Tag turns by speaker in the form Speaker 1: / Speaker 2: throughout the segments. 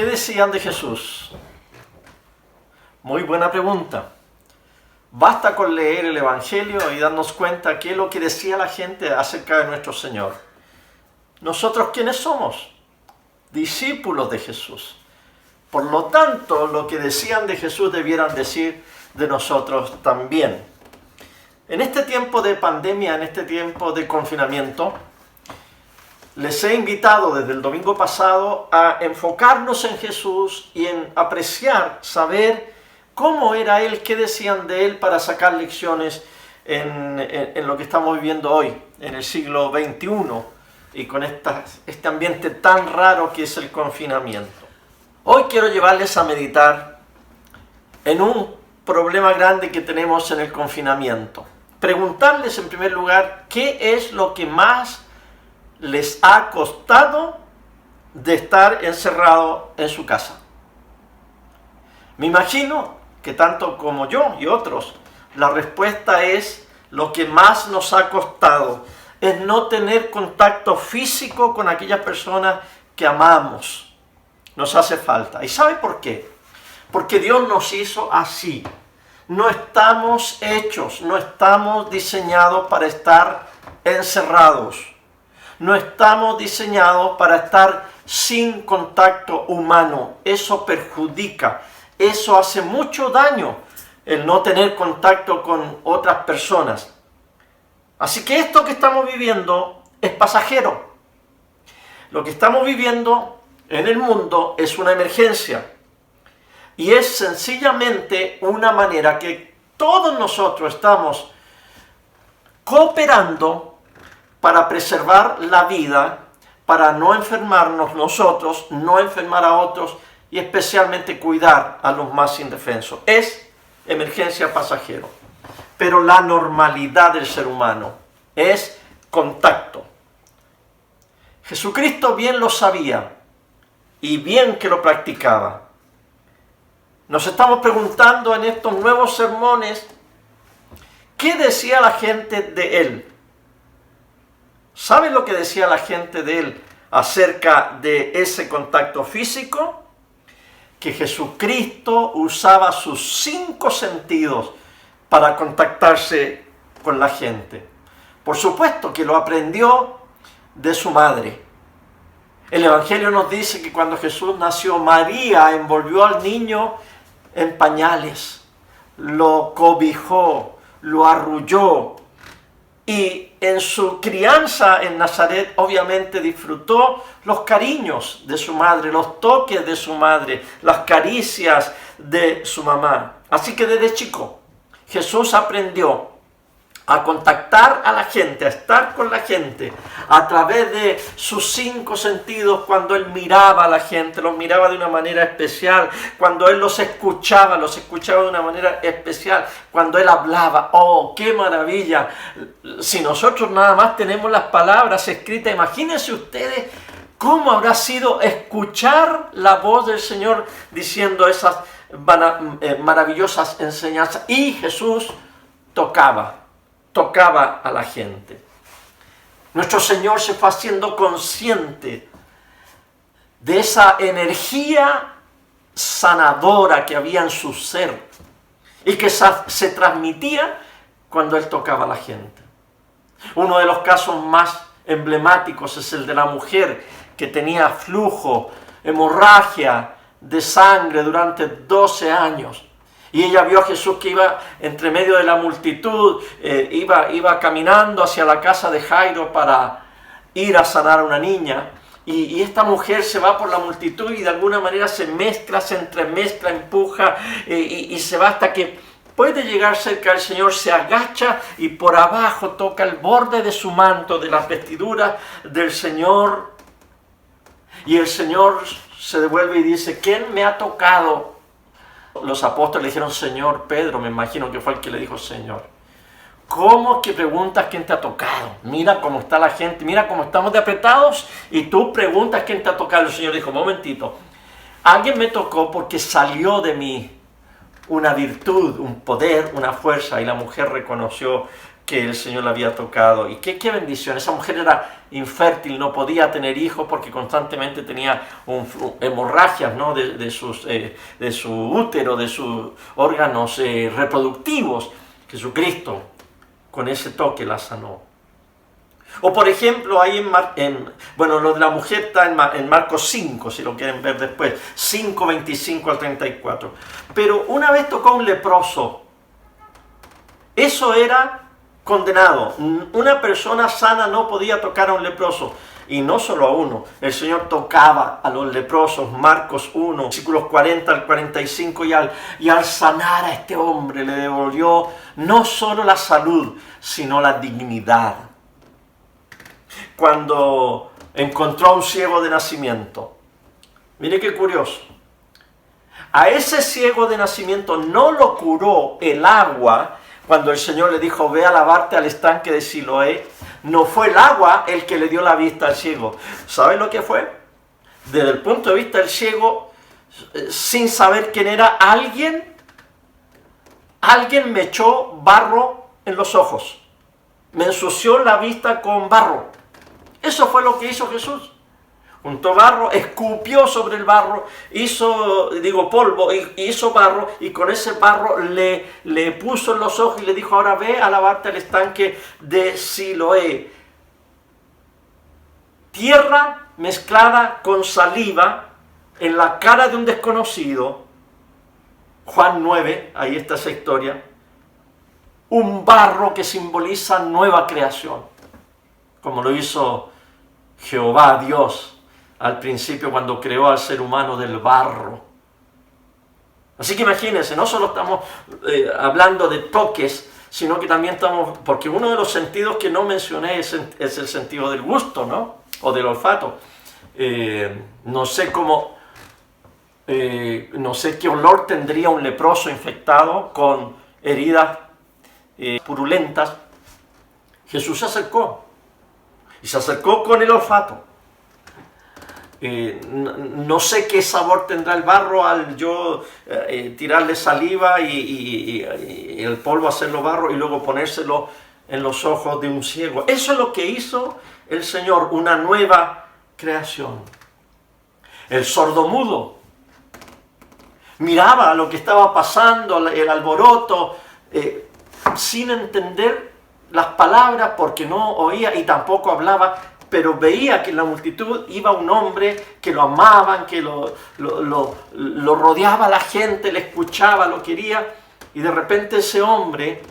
Speaker 1: ¿Qué decían de Jesús? Muy buena pregunta. Basta con leer el Evangelio y darnos cuenta qué es lo que decía la gente acerca de nuestro Señor. ¿Nosotros quiénes somos? Discípulos de Jesús. Por lo tanto, lo que decían de Jesús debieran decir de nosotros también. En este tiempo de pandemia, en este tiempo de confinamiento, les he invitado desde el domingo pasado a enfocarnos en Jesús y en apreciar, saber cómo era Él, qué decían de Él para sacar lecciones en lo que estamos viviendo hoy, en el siglo XXI, y con este ambiente tan raro que es el confinamiento. Hoy quiero llevarles a meditar en un problema grande que tenemos en el confinamiento. Preguntarles en primer lugar, ¿qué es lo que más les ha costado de estar encerrado en su casa? Me imagino que tanto como yo y otros, la respuesta es lo que más nos ha costado, es no tener contacto físico con aquellas personas que amamos. Nos hace falta. ¿Y sabe por qué? Porque Dios nos hizo así. No estamos hechos, no estamos diseñados para estar encerrados. No estamos diseñados para estar sin contacto humano. Eso perjudica, eso hace mucho daño, el no tener contacto con otras personas. Así que esto que estamos viviendo es pasajero. Lo que estamos viviendo en el mundo es una emergencia. Y es sencillamente una manera que todos nosotros estamos cooperando para preservar la vida, para no enfermarnos nosotros, no enfermar a otros y especialmente cuidar a los más indefensos. Es emergencia pasajero. Pero la normalidad del ser humano es contacto. Jesucristo bien lo sabía y bien que lo practicaba. Nos estamos preguntando en estos nuevos sermones, ¿qué decía la gente de Él? ¿Saben lo que decía la gente de Él acerca de ese contacto físico? Que Jesucristo usaba sus 5 sentidos para contactarse con la gente. Por supuesto que lo aprendió de su madre. El Evangelio nos dice que cuando Jesús nació, María envolvió al niño en pañales, lo cobijó, lo arrulló, y en su crianza en Nazaret obviamente disfrutó los cariños de su madre, los toques de su madre, las caricias de su mamá. Así que desde chico Jesús aprendió a contactar a la gente, a estar con la gente a través de sus 5 sentidos. Cuando Él miraba a la gente, los miraba de una manera especial. Cuando Él los escuchaba de una manera especial. Cuando Él hablaba, ¡oh, qué maravilla! Si nosotros nada más tenemos las palabras escritas, imagínense ustedes cómo habrá sido escuchar la voz del Señor diciendo esas maravillosas enseñanzas. Y Jesús tocaba a la gente. Nuestro Señor se fue haciendo consciente de esa energía sanadora que había en su ser y que se transmitía cuando Él tocaba a la gente. Uno de los casos más emblemáticos es el de la mujer que tenía flujo, hemorragia de sangre durante 12 años. Y ella vio a Jesús que iba entre medio de la multitud, iba caminando hacia la casa de Jairo para ir a sanar a una niña. Y esta mujer se va por la multitud y de alguna manera se mezcla, se entremezcla, empuja y se va hasta que puede llegar cerca del Señor, se agacha y por abajo toca el borde de su manto, de las vestiduras del Señor. Y el Señor se devuelve y dice, ¿quién me ha tocado? Los apóstoles le dijeron, Señor, Pedro, me imagino que fue el que le dijo, Señor, ¿cómo que preguntas quién te ha tocado? Mira cómo está la gente, mira cómo estamos de apretados y tú preguntas quién te ha tocado. El Señor dijo, momentito, alguien me tocó porque salió de mí una virtud, un poder, una fuerza. Y la mujer reconoció que el Señor la había tocado. Y qué bendición. Esa mujer era infértil, no podía tener hijos porque constantemente tenía hemorragias, ¿no? de su útero, de sus órganos reproductivos. Jesucristo con ese toque la sanó. O por ejemplo, ahí bueno, lo de la mujer está en Marcos 5, si lo quieren ver después, 5, 25 al 34. Pero una vez tocó a un leproso. Eso era condenado. Una persona sana no podía tocar a un leproso. Y no solo a uno. El Señor tocaba a los leprosos. Marcos 1, versículos 40 al 45. Y al sanar a este hombre le devolvió no solo la salud, sino la dignidad. Cuando encontró a un ciego de nacimiento. Mire qué curioso. A ese ciego de nacimiento no lo curó el agua. Cuando el Señor le dijo, ve a lavarte al estanque de Siloé, no fue el agua el que le dio la vista al ciego. ¿Sabe lo que fue? Desde el punto de vista del ciego, sin saber quién era, alguien me echó barro en los ojos. Me ensució la vista con barro. Eso fue lo que hizo Jesús. Juntó barro, escupió sobre el barro, hizo barro, y con ese barro le puso en los ojos y le dijo, ahora ve a lavarte al estanque de Siloé. Tierra mezclada con saliva en la cara de un desconocido. Juan 9, ahí está esa historia. Un barro que simboliza nueva creación, como lo hizo Jehová Dios al principio cuando creó al ser humano del barro. Así que imagínense, no solo estamos hablando de toques, sino que también estamos, porque uno de los sentidos que no mencioné es el sentido del gusto, ¿no? O del olfato. No sé qué olor tendría un leproso infectado con heridas purulentas. Jesús se acercó, y se acercó con el olfato. No sé qué sabor tendrá el barro al yo tirarle saliva y el polvo hacerlo barro y luego ponérselo en los ojos de un ciego. Eso es lo que hizo el Señor, una nueva creación. El sordomudo miraba lo que estaba pasando, el alboroto, sin entender las palabras porque no oía y tampoco hablaba, pero veía que en la multitud iba un hombre que lo amaban, que lo rodeaba la gente, le escuchaba, lo quería, y de repente ese hombre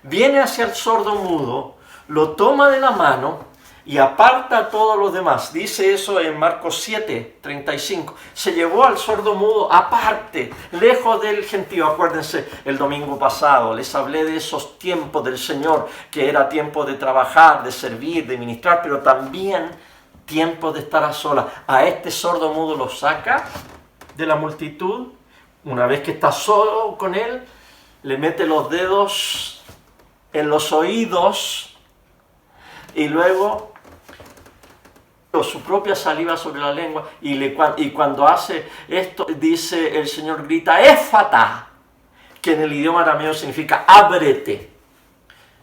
Speaker 1: viene hacia el sordo mudo, lo toma de la mano y aparta a todos los demás. Dice eso en Marcos 7, 35. Se llevó al sordo mudo aparte, lejos del gentío. Acuérdense, el domingo pasado les hablé de esos tiempos del Señor, que era tiempo de trabajar, de servir, de ministrar, pero también tiempo de estar a solas. A este sordo mudo lo saca de la multitud. Una vez que está solo con él, le mete los dedos en los oídos y luego su propia saliva sobre la lengua, y cuando hace esto, dice el Señor, grita éfata, que en el idioma arameo significa ábrete.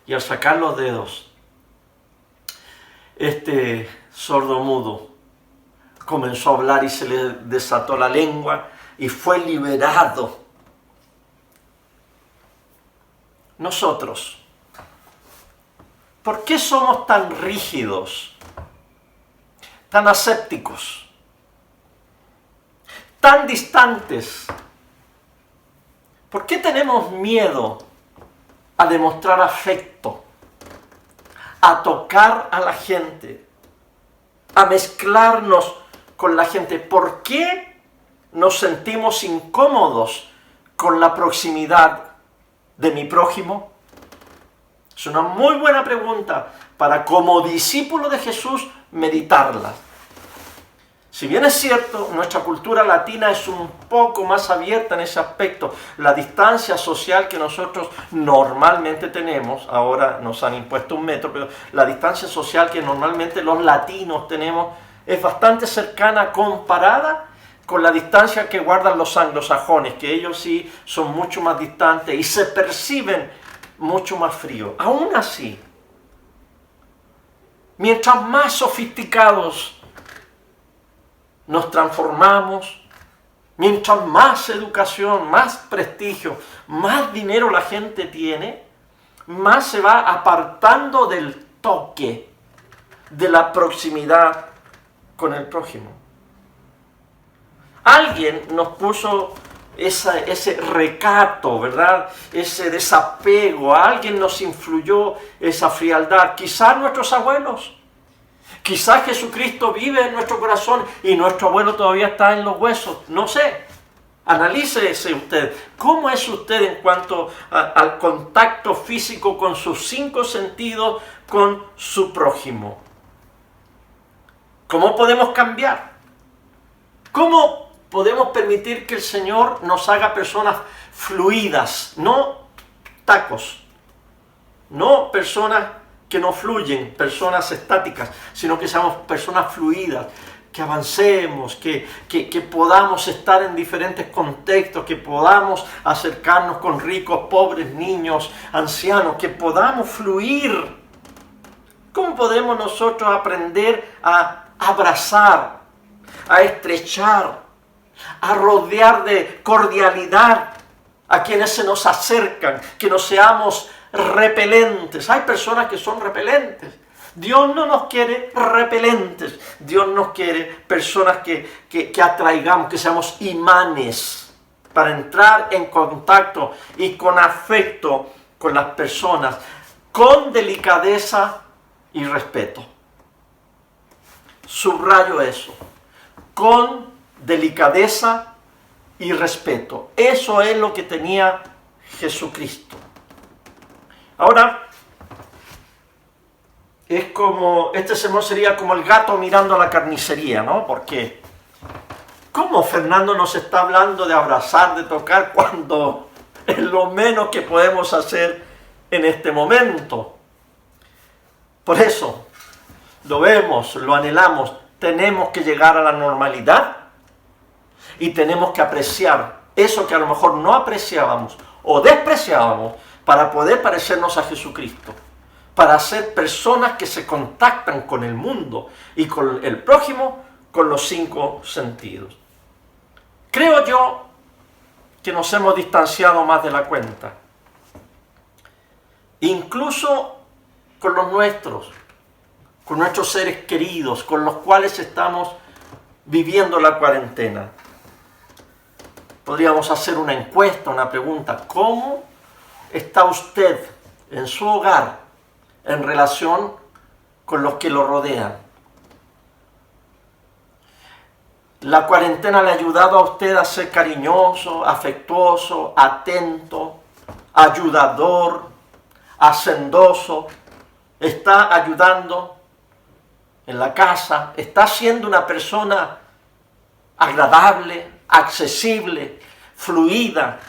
Speaker 1: Y al sacar los dedos, este sordomudo comenzó a hablar y se le desató la lengua y fue liberado. Nosotros, ¿por qué somos tan rígidos, tan asépticos, tan distantes? ¿Por qué tenemos miedo a demostrar afecto, a tocar a la gente, a mezclarnos con la gente? ¿Por qué nos sentimos incómodos con la proximidad de mi prójimo? Es una muy buena pregunta para, como discípulo de Jesús, meditarla. Si bien es cierto, nuestra cultura latina es un poco más abierta en ese aspecto, la distancia social que nosotros normalmente tenemos, ahora nos han impuesto 1 metro, pero la distancia social que normalmente los latinos tenemos es bastante cercana comparada con la distancia que guardan los anglosajones, que ellos sí son mucho más distantes y se perciben mucho más frío. Aún así, mientras más sofisticados nos transformamos, mientras más educación, más prestigio, más dinero la gente tiene, más se va apartando del toque, de la proximidad con el prójimo. Alguien nos puso ese recato, ¿verdad? Ese desapego. Alguien nos influyó esa frialdad. Quizás nuestros abuelos. Quizás Jesucristo vive en nuestro corazón y nuestro abuelo todavía está en los huesos. No sé. Analícese usted. ¿Cómo es usted en cuanto al contacto físico con sus 5 sentidos, con su prójimo? ¿Cómo podemos cambiar? ¿Cómo podemos permitir que el Señor nos haga personas fluidas? No tacos, no personas que no fluyen, personas estáticas, sino que seamos personas fluidas, que avancemos, que podamos estar en diferentes contextos, que podamos acercarnos con ricos, pobres, niños, ancianos, que podamos fluir. ¿Cómo podemos nosotros aprender a abrazar, a estrechar, a rodear de cordialidad a quienes se nos acercan, que no seamos repelentes? Hay personas que son repelentes. Dios no nos quiere repelentes. Dios nos quiere personas que atraigamos, que seamos imanes para entrar en contacto y con afecto con las personas, con delicadeza y respeto. Subrayo eso, con delicadeza y respeto. Eso es lo que tenía Jesucristo. Ahora, es como, este sermón sería como el gato mirando a la carnicería, ¿no? Porque, ¿cómo Fernando nos está hablando de abrazar, de tocar, cuando es lo menos que podemos hacer en este momento? Por eso, lo vemos, lo anhelamos, tenemos que llegar a la normalidad y tenemos que apreciar eso que a lo mejor no apreciábamos o despreciábamos para poder parecernos a Jesucristo, para ser personas que se contactan con el mundo y con el prójimo con los 5 sentidos. Creo yo que nos hemos distanciado más de la cuenta, incluso con los nuestros, con nuestros seres queridos, con los cuales estamos viviendo la cuarentena. Podríamos hacer una encuesta, una pregunta: ¿cómo está usted en su hogar en relación con los que lo rodean? ¿La cuarentena le ha ayudado a usted a ser cariñoso, afectuoso, atento, ayudador, hacendoso? ¿Está ayudando en la casa? ¿Está siendo una persona agradable, accesible, fluida,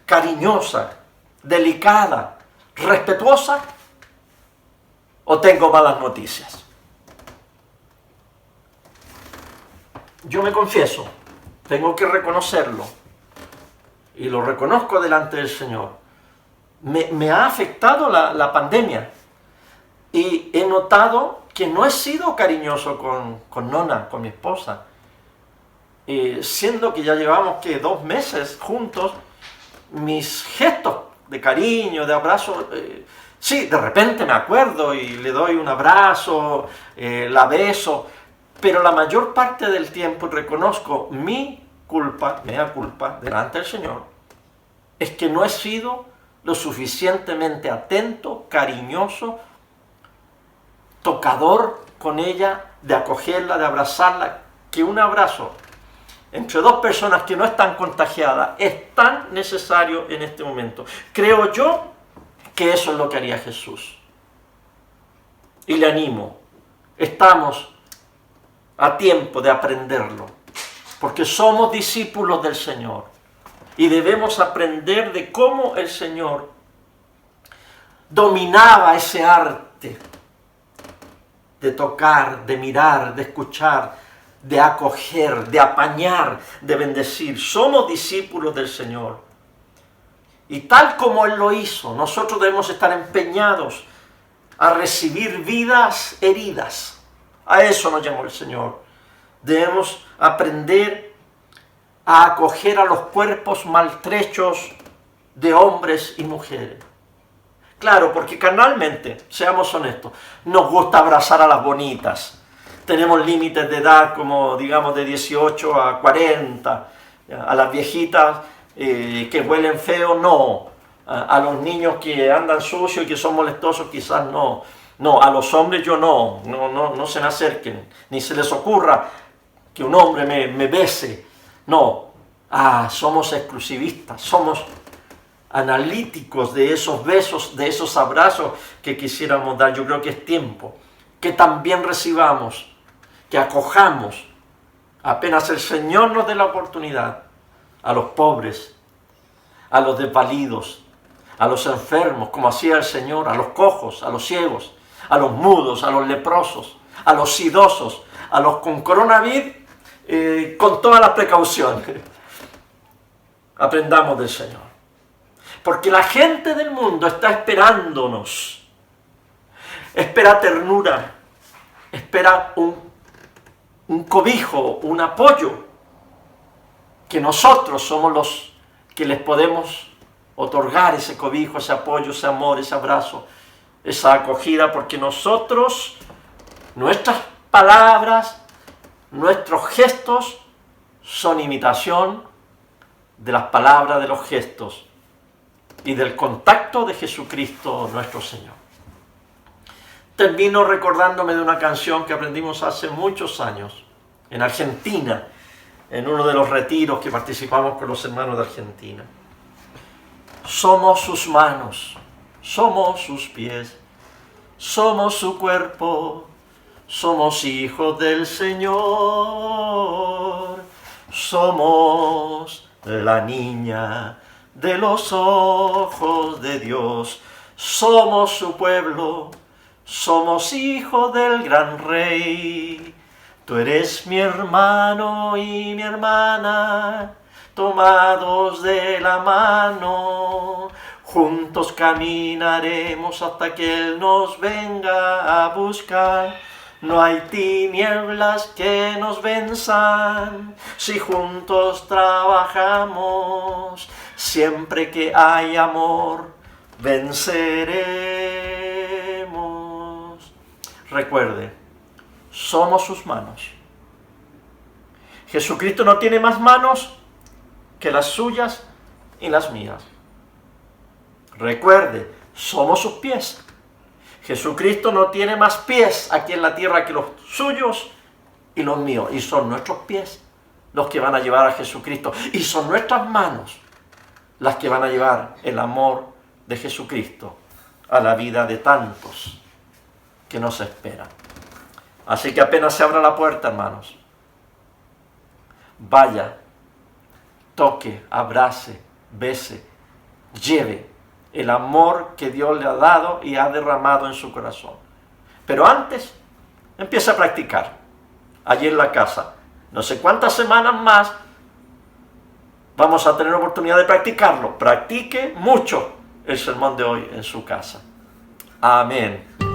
Speaker 1: cariñosa, delicada, respetuosa? ¿O tengo malas noticias? Yo me confieso, tengo que reconocerlo, y lo reconozco delante del Señor. Me ha afectado la pandemia, y he notado que no he sido cariñoso con Nona, con mi esposa. Siendo que ya llevamos 2 meses juntos, mis gestos de cariño, de abrazo, sí, de repente me acuerdo y le doy un abrazo, la beso, pero la mayor parte del tiempo reconozco mi culpa, mea culpa, delante del Señor, es que no he sido lo suficientemente atento, cariñoso, tocador con ella, de acogerla, de abrazarla, que un abrazo entre 2 personas que no están contagiadas es tan necesario en este momento. Creo yo que eso es lo que haría Jesús. Y le animo, estamos a tiempo de aprenderlo, porque somos discípulos del Señor y debemos aprender de cómo el Señor dominaba ese arte de tocar, de mirar, de escuchar, de acoger, de apañar, de bendecir. Somos discípulos del Señor Y tal como Él lo hizo, nosotros debemos estar empeñados a recibir vidas heridas. A eso nos llamó el Señor. Debemos aprender a acoger a los cuerpos maltrechos de hombres y mujeres. Claro, porque carnalmente, seamos honestos, nos gusta abrazar a las bonitas. Tenemos límites de edad como, digamos, de 18 a 40. A las viejitas que huelen feo, no. A los niños que andan sucios y que son molestosos, quizás no. No, a los hombres yo no se me acerquen. Ni se les ocurra que un hombre me bese. No. Somos exclusivistas, somos analíticos de esos besos, de esos abrazos que quisiéramos dar. Yo creo que es tiempo que también recibamos, que acojamos, apenas el Señor nos dé la oportunidad, a los pobres, a los desvalidos, a los enfermos, como hacía el Señor, a los cojos, a los ciegos, a los mudos, a los leprosos, a los idosos, a los con coronavirus, con todas las precauciones. Aprendamos del Señor. Porque la gente del mundo está esperándonos. Espera ternura. Espera un cobijo, un apoyo. Que nosotros somos los que les podemos otorgar ese cobijo, ese apoyo, ese amor, ese abrazo, esa acogida. Porque nosotros, nuestras palabras, nuestros gestos son imitación de las palabras, de los gestos y del contacto de Jesucristo nuestro Señor. Termino recordándome de una canción que aprendimos hace muchos años en Argentina, en uno de los retiros que participamos con los hermanos de Argentina. Somos sus manos, somos sus pies, somos su cuerpo, somos hijos del Señor, somos la niña de los ojos de Dios, somos su pueblo, somos hijos del gran Rey. Tú eres mi hermano y mi hermana, tomados de la mano, juntos caminaremos hasta que Él nos venga a buscar. No hay tinieblas que nos venzan si juntos trabajamos. Siempre que hay amor, venceremos. Recuerde, somos sus manos. Jesucristo no tiene más manos que las suyas y las mías. Recuerde, somos sus pies. Jesucristo no tiene más pies aquí en la tierra que los suyos y los míos. Y son nuestros pies los que van a llevar a Jesucristo. Y son nuestras manos las que van a llevar el amor de Jesucristo a la vida de tantos que nos esperan. Así que apenas se abra la puerta, hermanos, vaya, toque, abrace, bese, lleve el amor que Dios le ha dado y ha derramado en su corazón. Pero antes, empieza a practicar. Allí en la casa. No sé cuántas semanas más vamos a tener oportunidad de practicarlo. Practique mucho el sermón de hoy en su casa. Amén.